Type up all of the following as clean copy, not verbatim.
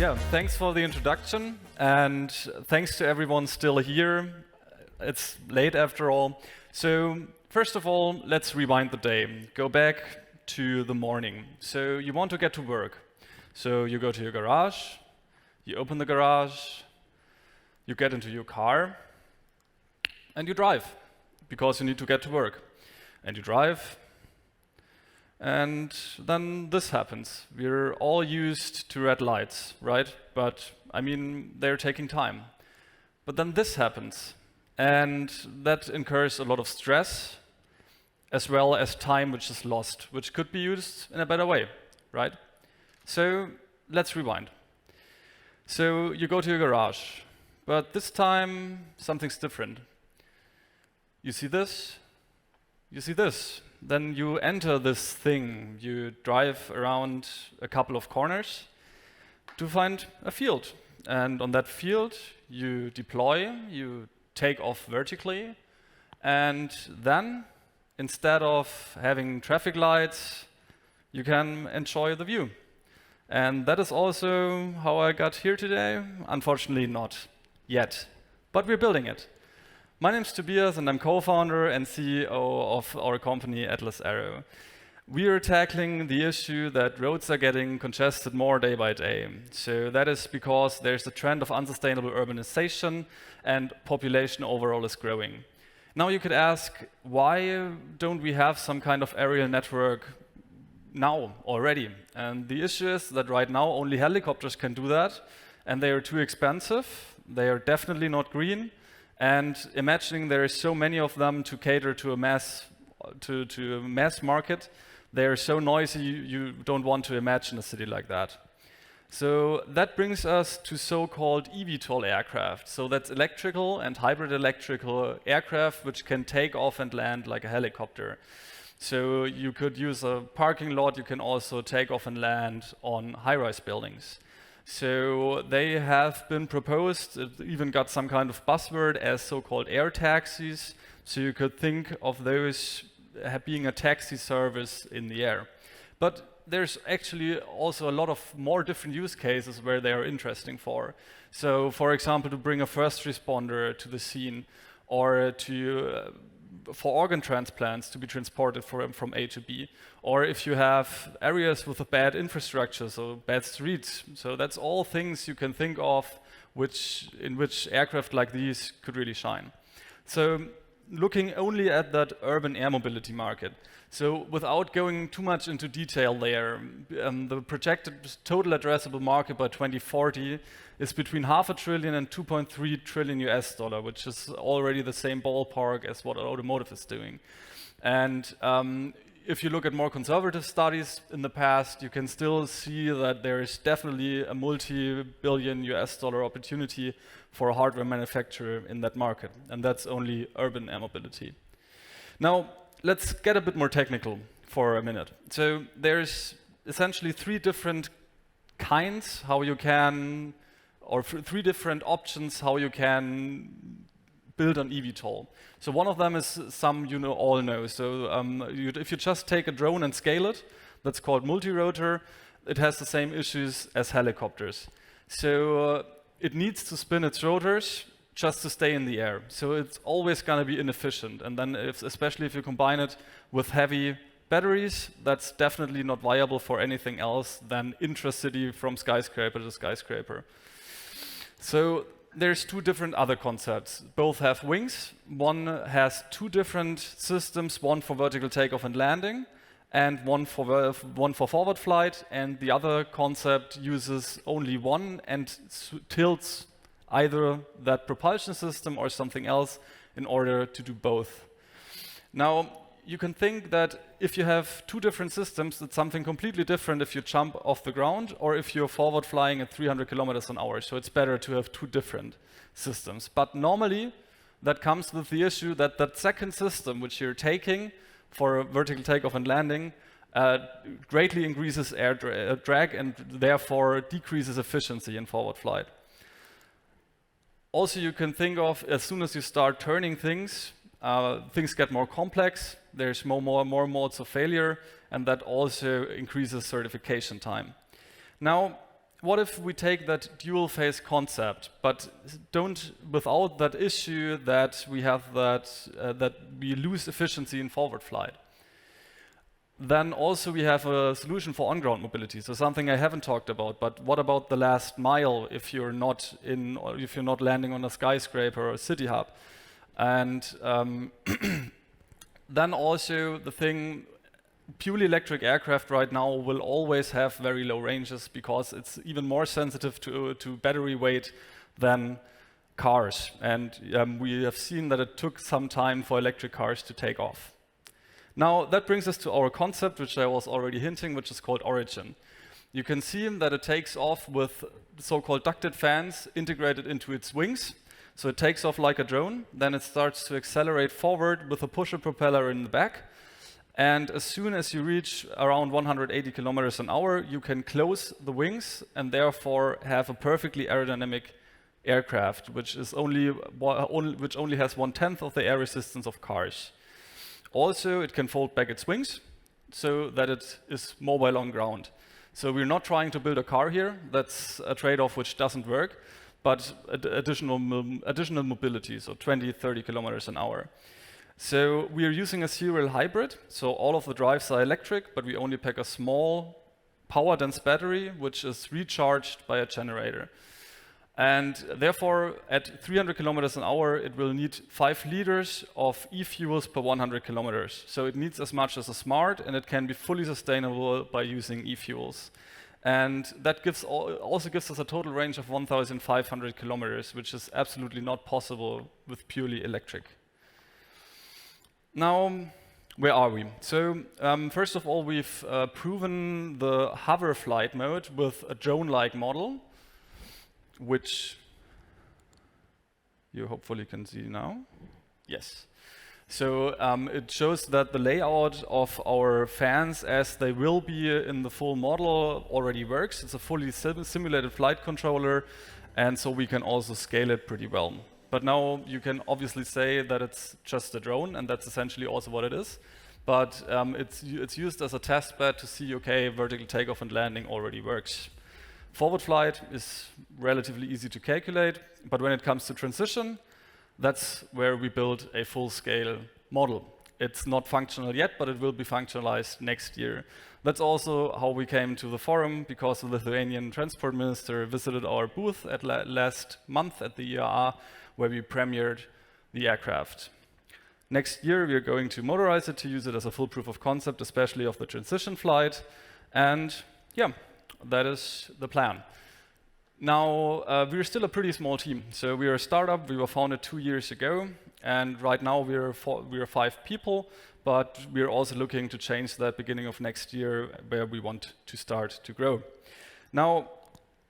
Yeah, thanks for the introduction, and thanks to everyone still here. It's late after all. So first of all, let's rewind the day. Go back to the morning. So you want to get to work. So you go to your garage, you open the garage, you get into your car, and you drive, because you need to get to work. And you drive, and then this happens. We're all used to red lights, right? But, I mean, they're taking time. But then this happens, and that incurs a lot of stress, as well as time which is lost, which could be used in a better way, right? So, let's rewind. So, you go to your garage, but this time, something's different. You see this? You see this? Then you enter this thing. You drive around a couple of corners to find a field. And on that field, you deploy, you take off vertically, and then, instead of having traffic lights, you can enjoy the view. And that is also how I got here today. Unfortunately, not yet, but we're building it. My name is Tobias, and I'm co-founder and CEO of our company, Atlas Aero. We are tackling the issue that roads are getting congested more day by day. So that is because there's a trend of unsustainable urbanization, and population overall is growing. Now you could ask, why don't we have some kind of aerial network now already? And the issue is that right now only helicopters can do that, and they are too expensive. They are definitely not green. And imagining there are so many of them to cater to a mass market, they are so noisy you don't want to imagine a city like that. So that brings us to so-called eVTOL aircraft. So that's electrical and hybrid electrical aircraft which can take off and land like a helicopter. So you could use a parking lot, you can also take off and land on high-rise buildings. So they have been proposed, it even got some kind of buzzword as so-called air taxis. So you could think of those being a taxi service in the air. But there's actually also a lot of more different use cases where they are interesting for. So for example, to bring a first responder to the scene, or for organ transplants to be transported from A to B, or if you have areas with a bad infrastructure, so bad streets. So that's all things you can think of in which aircraft like these could really shine. So looking only at that urban air mobility market. So without going too much into detail there, the projected total addressable market by 2040 is between $500 billion and $2.3 trillion US, which is already the same ballpark as what automotive is doing. And if you look at more conservative studies in the past, you can still see that there is definitely a multi-billion US opportunity for a hardware manufacturer in that market. And that's only urban air mobility. Now, let's get a bit more technical for a minute. So there's essentially three different kinds how you can, or three different options how you can build an eVTOL. So one of them is some you all know. So if you just take a drone and scale it, that's called multi-rotor. It has the same issues as helicopters. So it needs to spin its rotors just to stay in the air. So it's always going to be inefficient. And then especially if you combine it with heavy batteries, that's definitely not viable for anything else than intracity from skyscraper to skyscraper. So there's two different other concepts. Both have wings. One has two different systems, one for vertical takeoff and landing, and one for forward flight. And the other concept uses only one and tilts either that propulsion system or something else in order to do both. Now, you can think that if you have two different systems, it's something completely different if you jump off the ground or if you're forward flying at 300 kilometers an hour. So it's better to have two different systems. But normally, that comes with the issue that that second system, which you're taking for vertical takeoff and landing, greatly increases air drag and therefore decreases efficiency in forward flight. Also, you can think of, as soon as you start turning things, things get more complex, there's more modes of failure, and that also increases certification time. Now, what if we take that dual phase concept, but don't without that issue that we have that we lose efficiency in forward flight? Then also we have a solution for on-ground mobility. So something I haven't talked about, but what about the last mile if you're not landing on a skyscraper or a city hub? And then also the thing, purely electric aircraft right now will always have very low ranges because it's even more sensitive to battery weight than cars. And we have seen that it took some time for electric cars to take off. Now that brings us to our concept, which I was already hinting, which is called Origin. You can see that it takes off with so-called ducted fans integrated into its wings. So it takes off like a drone, then it starts to accelerate forward with a pusher propeller in the back. And as soon as you reach around 180 kilometers an hour, you can close the wings and therefore have a perfectly aerodynamic aircraft, which only has 1/10 of the air resistance of cars. Also, it can fold back its wings so that it is mobile on ground. So we're not trying to build a car here. That's a trade-off which doesn't work, but additional mobility, so 20, 30 kilometers an hour. So we are using a serial hybrid, so all of the drives are electric, but we only pack a small power-dense battery, which is recharged by a generator. And therefore, at 300 kilometers an hour, it will need 5 liters of e-fuels per 100 kilometers. So it needs as much as a Smart, and it can be fully sustainable by using e-fuels. And that also gives us a total range of 1,500 kilometers, which is absolutely not possible with purely electric. Now, where are we? So first of all, we've proven the hover flight mode with a drone-like model, which you hopefully can see now. Yes. So it shows that the layout of our fans as they will be in the full model already works. It's a fully simulated flight controller, and so we can also scale it pretty well. But now you can obviously say that it's just a drone, and that's essentially also what it is. But it's used as a test bed to see, okay, vertical takeoff and landing already works. Forward flight is relatively easy to calculate, but when it comes to transition, that's where we build a full-scale model. It's not functional yet, but it will be functionalized next year. That's also how we came to the forum, because the Lithuanian transport minister visited our booth last month at the IAA, where we premiered the aircraft. Next year, we are going to motorize it to use it as a full proof of concept, especially of the transition flight. And yeah, that is the plan. Now, we're still a pretty small team. So we are a startup. We were founded 2 years ago. And right now, we are 5 people. But we're also looking to change that beginning of next year, where we want to start to grow. Now,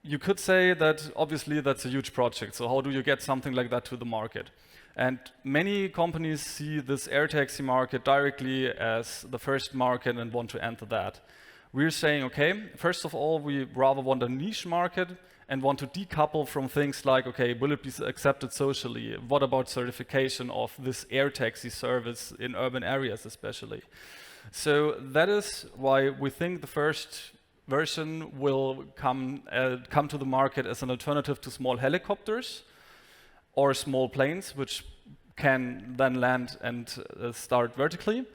you could say that obviously that's a huge project. So how do you get something like that to the market? And many companies see this air taxi market directly as the first market and want to enter that. We're saying, okay, first of all, we rather want a niche market and want to decouple from things like, okay, will it be accepted socially? What about certification of this air taxi service in urban areas especially? So that is why we think the first version will come to the market as an alternative to small helicopters or small planes, which can then land and start vertically.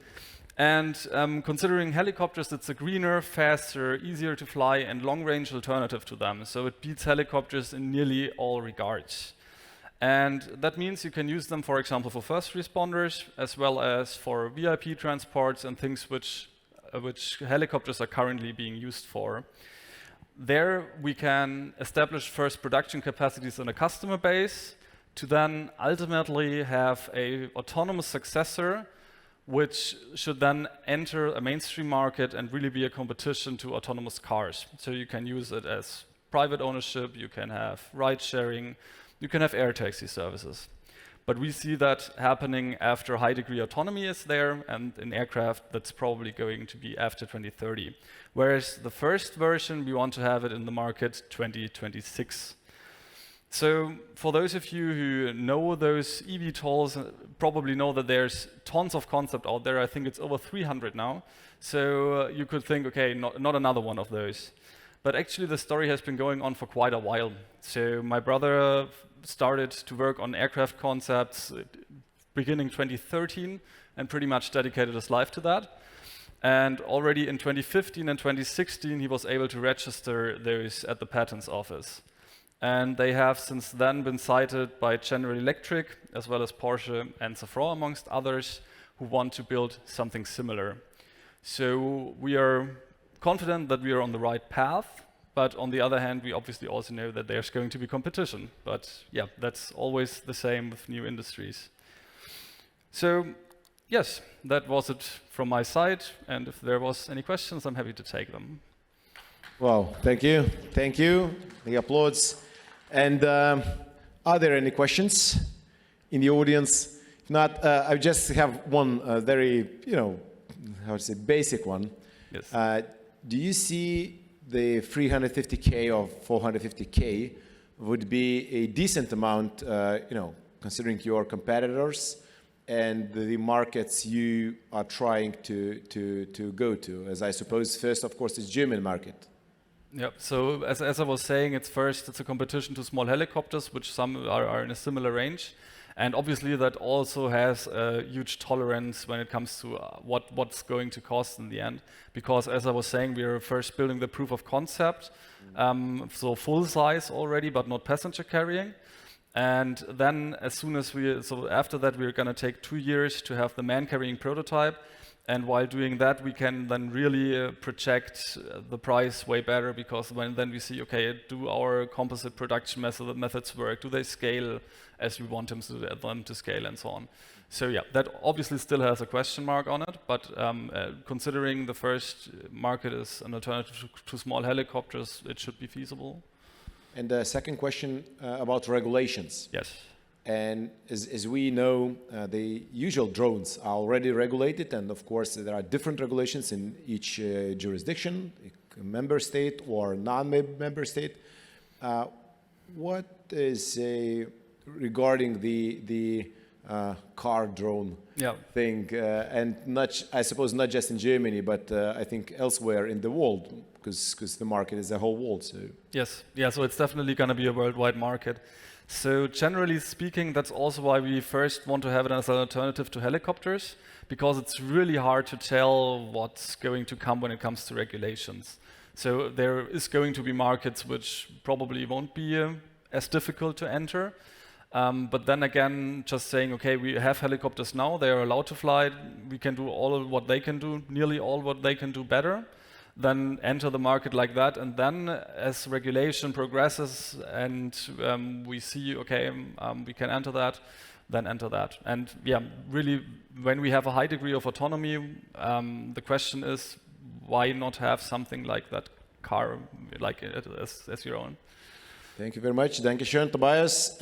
And considering helicopters, it's a greener, faster, easier to fly, and long-range alternative to them. So it beats helicopters in nearly all regards. And that means you can use them, for example, for first responders, as well as for VIP transports and things which helicopters are currently being used for. There we can establish first production capacities in a customer base to then ultimately have an autonomous successor, which should then enter a mainstream market and really be a competition to autonomous cars. So you can use it as private ownership, you can have ride sharing, you can have air taxi services. But we see that happening after high degree autonomy is there, and in aircraft that's probably going to be after 2030. Whereas the first version, we want to have it in the market 2026. So for those of you who know those eVTOLs, probably know that there's tons of concept out there. I think it's over 300 now. So you could think, okay, not another one of those. But actually, the story has been going on for quite a while. So my brother started to work on aircraft concepts beginning 2013 and pretty much dedicated his life to that. And already in 2015 and 2016, he was able to register those at the patents office. And they have since then been cited by General Electric, as well as Porsche and Safran, amongst others, who want to build something similar. So we are confident that we are on the right path, but on the other hand, we obviously also know that there's going to be competition. But yeah, that's always the same with new industries. So yes, that was it from my side. And if there was any questions, I'm happy to take them. Wow, thank you. Thank you. The applause. And are there any questions in the audience? If not, I just have one very, how to say, basic one. Yes. Do you see the 350K or 450K would be a decent amount, considering your competitors and the markets you are trying to go to? As I suppose, first, of course, is German market. Yeah, so as I was saying, it's a competition to small helicopters, which some are in a similar range. And obviously that also has a huge tolerance when it comes to what's going to cost in the end. Because as I was saying, we are first building the proof of concept, so full size already, but not passenger carrying. And then after that, we're gonna take 2 years to have the man carrying prototype. And while doing that, we can then really project the price way better, because then we see, okay, do our composite production methods work? Do they scale as we want them to scale, and so on? So yeah, that obviously still has a question mark on it, but considering the first market is an alternative to small helicopters, it should be feasible. And the second question about regulations. Yes. And as we know, the usual drones are already regulated, and of course there are different regulations in each jurisdiction, member state or non-member state. What is regarding the car drone thing, and I suppose not just in Germany, but I think elsewhere in the world, because the market is a whole world. So yes, yeah, so it's definitely going to be a worldwide market. So generally speaking, that's also why we first want to have it as an alternative to helicopters, because it's really hard to tell what's going to come when it comes to regulations. So there is going to be markets which probably won't be as difficult to enter. But then again, just saying, okay, we have helicopters now, they are allowed to fly, we can do all of what they can do, nearly all what they can do better. Then enter the market like that, and then as regulation progresses and we see, okay, we can enter that, then enter that. And yeah, really, when we have a high degree of autonomy, the question is, why not have something like that car, like as your own? Thank you very much. Dankeschön, Tobias.